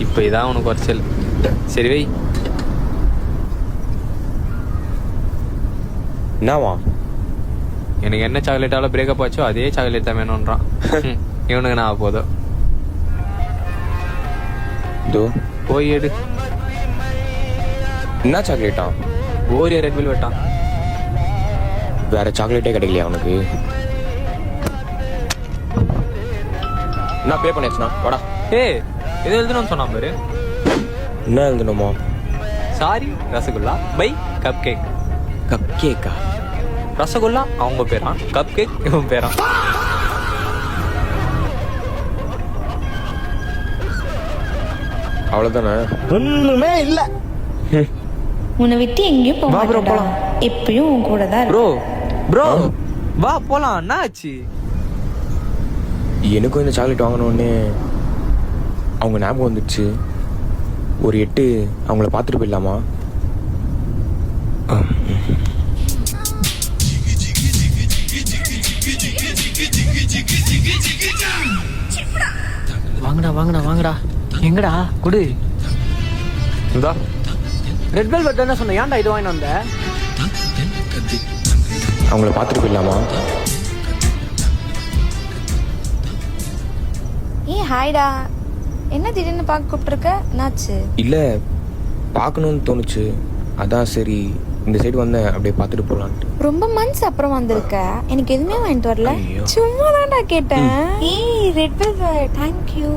இப்போ இதான் உனக்கு குறைச்சல். சரி வை. என்னவா? எனக்கு என்ன சாக்லேட்டால பிரேக்கப் ஆச்சோ அதே சாக்லேட் தான் வேணும்ன்றான். இவனுக்கு நான் போதும். இதோ போய் எடு. என்ன சாக்லேட்டா? Oreo red வெல்வெட்டா. வேற சாக்லேட்டே கிடைக்கலையா உனக்கு? என்ன பே பண்ணியாச்சுனா வாடா. எது எழுதணும்னு சொன்னா பாரு. என்ன எழுதணுமா? Sorry rasgulla by cupcake. கப் கேக்கா? ரசகுல்லா அவங்க பேரான், கப் கேக் இவன் பேரான். அவ்வளவுதானே? ஒண்ணுமே இல்ல. உன்னை விட்டு எங்கேயும் வா bro, போக போலாம். எப்பயும் உன் கூட தான் ப்ரோ ப்ரோ வா போலாம். என்ன ஆச்சு? எனக்கும் இந்த சாக்லேட் வாங்கினோடனே அவங்க ஞாபகம் வந்துடுச்சு. ஒரு 8 அவங்கள பார்த்துட்டு போயிடலாமா? வாங்கடா வாங்கடா வாங்கடா. எங்கடா குடு. இந்தா ரெட் வெல்வெட் என்ன சொன்ன? ஏன்டா இது வாங்கிட்டு வந்த? அவங்கள பார்த்துட்டு போயிடலாமா? ஹாய்டா. என்ன திடீர்னு பார்க்க கூப்பிட்டுருக்க? என்னாச்சு? இல்லை, பார்க்கணுன்னு தோணுச்சு. அதான் சரி இந்த சைடு வந்தேன், அப்படியே பார்த்துட்டு போகலான்ட்டு. ரொம்ப மந்த்ஸ் அப்புறம் வந்திருக்க. எனக்கு எதுவுமே வாங்கிட்டு வரல. ஐயோ. சும்மா தான்டா கேட்டேன். Red velvet. Thank you.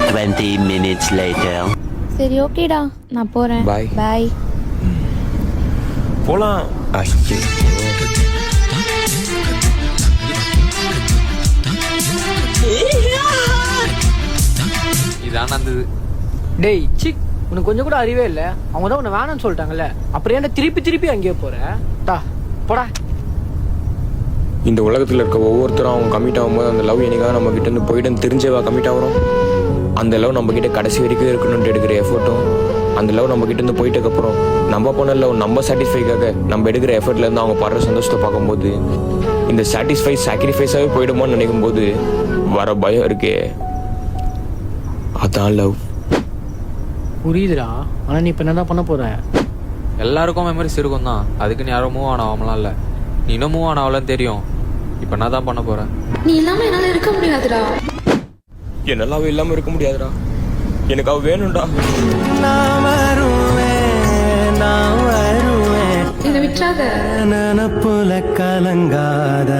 20 minutes later. சரி ஓகேடா, நான் போறேன். Bye. பாய். போகலாம். ஐயோ, இதான் நடந்தது. டேய் சிக், உனக்கு கொஞ்சம் கூட அறிவே இல்ல. அவங்க தான் உன்னை வேணாம்னு சொல்லிட்டாங்கல்ல, அப்புறம் ஏன்டா திருப்பி திருப்பி அங்கேயே போற? போடா. இந்த உலகத்தில் இருக்க ஒவ்வொருத்தரும் அவங்க கமிட் ஆகும்போது அந்த லவ் எனக்காக நம்ம கிட்ட இருந்து போயிட்டு தெரிஞ்சவா கமிட் ஆகிறோம். அந்த லவ் நம்ம கிட்ட கடைசி வரைக்கும் இருக்கணும்னு எடுக்கிற எஃபர்ட்டும், அந்த லவ் நம்ம கிட்ட இருந்து போயிட்டதுக்கப்புறம் நம்ம போன லவ் நம்ம சாட்டிஸ்ஃபைக்காக நம்ம எடுக்கிற எஃபர்ட்ல இருந்து அவங்க படுற சந்தோஷத்தை பார்க்கும்போது இந்த சாக்ரிஃபைஸாகவே போயிடுமோன்னு நினைக்கும் போது வர பயம் இருக்கே, அதான் லவ். புரியுதுடா. ஆனா நீ இப்ப என்னதான் பண்ண போற? எல்லாருக்கும் மெமரிஸ் இருக்கும் தான். அதுக்குன்னு யாரும் மூவ் ஆன் ஆகாமலாம் இல்லை. நீ இன்னும் மூவ் ஆன் ஆகலன்னு தெரியும். இப்போ என்ன தான் பண்ண போற? நீ இல்லாம என்னால இருக்க முடியாதுடா. என்னால அவ இல்லாம இருக்க முடியாதுடா. எனக்கு அவ வேணும்டா. நான் வருவேன் என்னை விட்டுறாத. நனப்புல கலங்காத